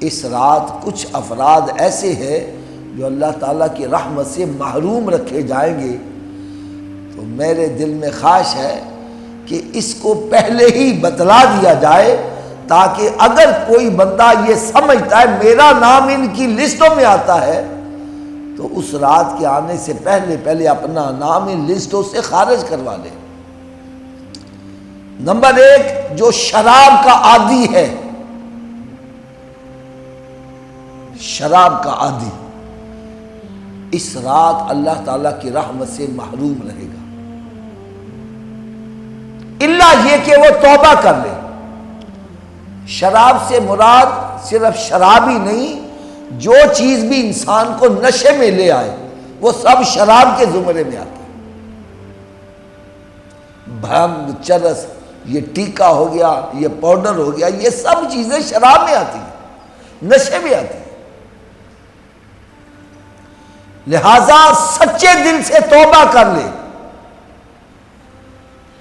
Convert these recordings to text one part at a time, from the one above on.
اس رات کچھ افراد ایسے ہیں جو اللہ تعالیٰ کی رحمت سے محروم رکھے جائیں گے، تو میرے دل میں خواہش ہے کہ اس کو پہلے ہی بتلا دیا جائے، تاکہ اگر کوئی بندہ یہ سمجھتا ہے میرا نام ان کی لسٹوں میں آتا ہے، تو اس رات کے آنے سے پہلے اپنا نام ان لسٹوں سے خارج کروا لے۔ نمبر 1، جو شراب کا عادی ہے، شراب کا عادی اس رات اللہ تعالیٰ کی رحمت سے محروم رہے گا، الا یہ کہ وہ توبہ کر لے۔ شراب سے مراد صرف شراب ہی نہیں، جو چیز بھی انسان کو نشے میں لے آئے وہ سب شراب کے زمرے میں آتا ہے۔ بھنگ، چرس، یہ ٹیکا ہو گیا، یہ پاؤڈر ہو گیا، یہ سب چیزیں شراب میں آتی ہیں، نشے میں آتی ہیں۔ لہذا سچے دل سے توبہ کر لے۔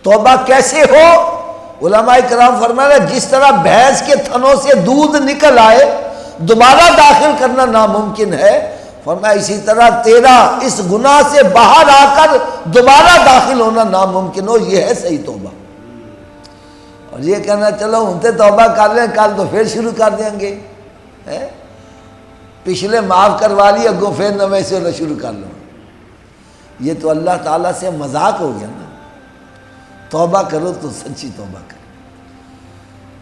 توبہ کیسے ہو؟ علماء کرام فرمایا جس طرح بھینس کے تھنوں سے دودھ نکل آئے دوبارہ داخل کرنا ناممکن ہے، فرمایا اسی طرح تیرا اس گناہ سے باہر آ کر دوبارہ داخل ہونا ناممکن ہو، یہ ہے صحیح توبہ۔ اور یہ کہنا چلو ہنتے توبہ کر لیں کل تو پھر شروع کر دیں گے، پچھلے معاف کروا لی اگوں پھر نویں سے شروع کر لو، یہ تو اللہ تعالیٰ سے مذاق ہو گیا نا۔ توبہ کرو تو سچی توبہ کرو۔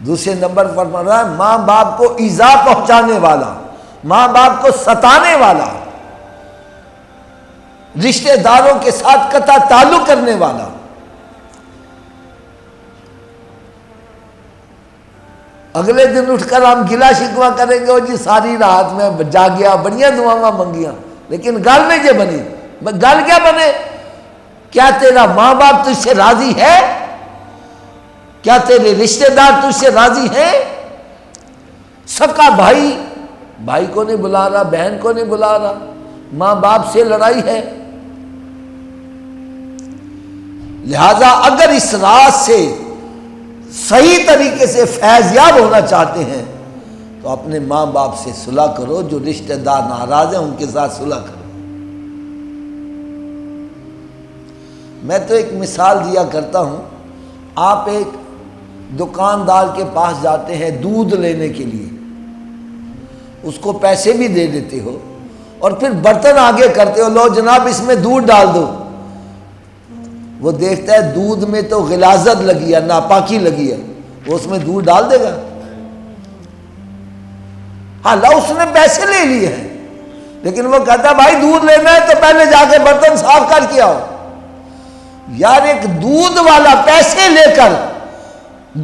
دوسرے نمبر پر فرمایا ماں باپ کو ایذا پہنچانے والا، ماں باپ کو ستانے والا، رشتہ داروں کے ساتھ قطع تعلق کرنے والا، اگلے دن اٹھ کر ہم گلا شکوہ کریں گے وہ جی ساری رات میں جاگیا، بڑیاں دعاواں منگیاں، لیکن گل میں یہ بنی، گل کیا بنے؟ کیا تیرا ماں باپ تجھ سے راضی ہے؟ کیا تیرے رشتہ دار تجھ سے راضی ہیں؟ سکا بھائی بھائی کو نہیں بلا رہا، بہن کو نہیں بلا رہا، ماں باپ سے لڑائی ہے۔ لہذا اگر اس رات سے صحیح طریقے سے فیض یاب ہونا چاہتے ہیں تو اپنے ماں باپ سے صلح کرو، جو رشتہ دار ناراض ہیں ان کے ساتھ صلح کرو۔ میں تو ایک مثال دیا کرتا ہوں، آپ ایک دکاندار کے پاس جاتے ہیں دودھ لینے کے لیے، اس کو پیسے بھی دے دیتے ہو اور پھر برتن آگے کرتے ہو، لو جناب اس میں دودھ ڈال دو۔ وہ دیکھتا ہے دودھ میں تو غلاظت لگی ہے، ناپاکی لگی ہے، وہ اس میں دودھ ڈال دے گا؟ ہاں لو اس نے پیسے لے لیے ہیں، لیکن وہ کہتا ہے بھائی دودھ لینا ہے تو پہلے جا کے برتن صاف کر کے آؤ۔ یار ایک دودھ والا پیسے لے کر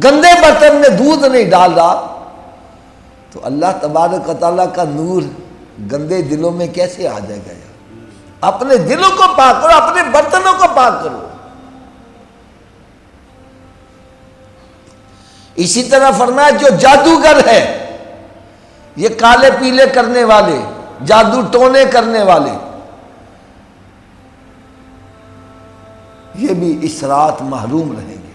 گندے برتن میں دودھ نہیں ڈال رہا، تو اللہ تبارک و تعالیٰ کا نور گندے دلوں میں کیسے آ جائے گا؟ اپنے دلوں کو پاک کرو، اپنے برتنوں کو پاک کرو۔ اسی طرح فرمایا جو جادوگر ہے، یہ کالے پیلے کرنے والے، جادو ٹونے کرنے والے، یہ بھی اس رات محروم رہیں گے۔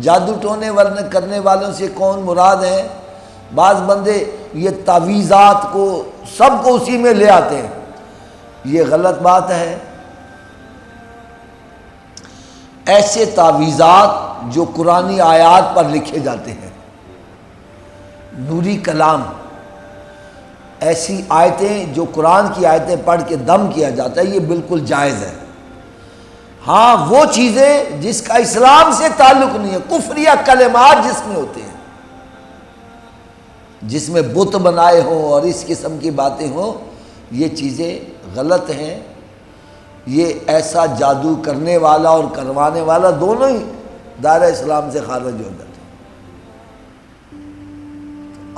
جادو ٹونے کرنے والوں سے کون مراد ہے؟ بعض بندے یہ تعویذات کو سب کو اسی میں لے آتے ہیں، یہ غلط بات ہے۔ ایسے تعویذات جو قرآنی آیات پر لکھے جاتے ہیں، نوری کلام، ایسی آیتیں جو قرآن کی آیتیں پڑھ کے دم کیا جاتا ہے، یہ بالکل جائز ہے۔ ہاں وہ چیزیں جس کا اسلام سے تعلق نہیں ہے، کفریہ کلمات جس میں ہوتے ہیں، جس میں بت بنائے ہوں اور اس قسم کی باتیں ہوں، یہ چیزیں غلط ہیں۔ یہ ایسا جادو کرنے والا اور کروانے والا دونوں ہی دائرہ اسلام سے خارج ہو جاتے ہیں۔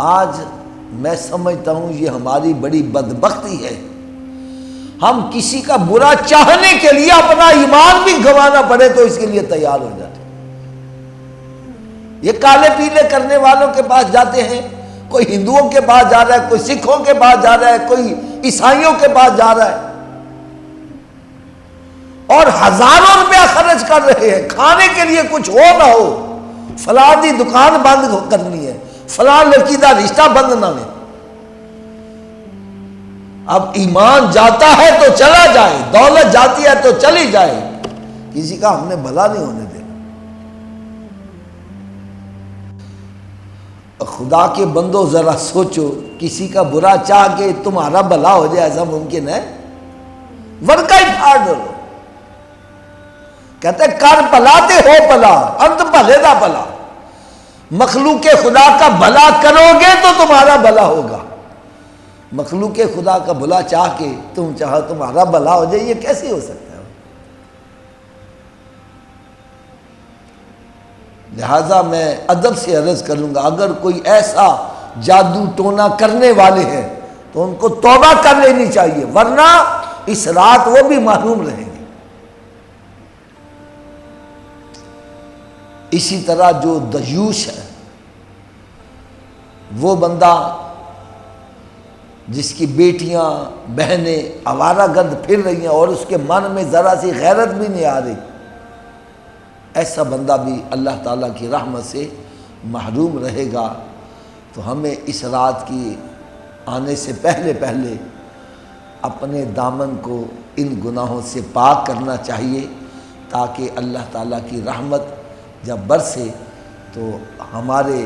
آج میں سمجھتا ہوں یہ ہماری بڑی بدبختی ہے، ہم کسی کا برا چاہنے کے لیے اپنا ایمان بھی گنوانا پڑے تو اس کے لیے تیار ہو جاتے ہیں۔ یہ کالے پیلے کرنے والوں کے پاس جاتے ہیں، کوئی ہندوؤں کے پاس جا رہا ہے، کوئی سکھوں کے پاس جا رہا ہے، کوئی عیسائیوں کے پاس جا رہا ہے، اور ہزاروں روپیہ خرچ کر رہے ہیں، کھانے کے لیے کچھ ہو نہ ہو، فلاں دی دکان بند کرنی ہے، فلاں لڑکی دا رشتہ بند نہ لے۔ اب ایمان جاتا ہے تو چلا جائے، دولت جاتی ہے تو چلی جائے، کسی کا ہم نے بھلا نہیں ہونے دینا۔ خدا کے بندو ذرا سوچو، کسی کا برا چاہ کے تمہارا بھلا ہو جائے ایسا ممکن ہے؟ ورکا ہی پھاڑ دو۔ کہتے ہیں کر پلاتے ہو پلا، انت بھلے دا پلا۔ مخلوق خدا کا بھلا کرو گے تو تمہارا بھلا ہوگا، مخلوق خدا کا بھلا چاہ کے تم چاہو تمہارا بھلا ہو جائے، یہ کیسے ہو سکتا ہے؟ لہذا میں ادب سے عرض کروں گا، اگر کوئی ایسا جادو ٹونا کرنے والے ہیں تو ان کو توبہ کر لینی چاہیے، ورنہ اس رات وہ بھی محروم رہیں گے۔ اسی طرح جو دیوش ہے، وہ بندہ جس کی بیٹیاں بہنیں آوارہ گرد پھر رہی ہیں اور اس کے من میں ذرا سی غیرت بھی نہیں آ رہی، ایسا بندہ بھی اللہ تعالیٰ کی رحمت سے محروم رہے گا۔ تو ہمیں اس رات کی آنے سے پہلے پہلے اپنے دامن کو ان گناہوں سے پاک کرنا چاہیے، تاکہ اللہ تعالیٰ کی رحمت جب برسے تو ہمارے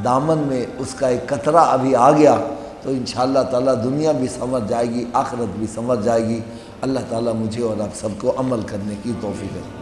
دامن میں اس کا ایک قطرہ ابھی آ گیا تو انشاءاللہ تعالیٰ دنیا بھی سمجھ جائے گی، آخرت بھی سمجھ جائے گی۔ اللہ تعالیٰ مجھے اور آپ سب کو عمل کرنے کی توفیق دے۔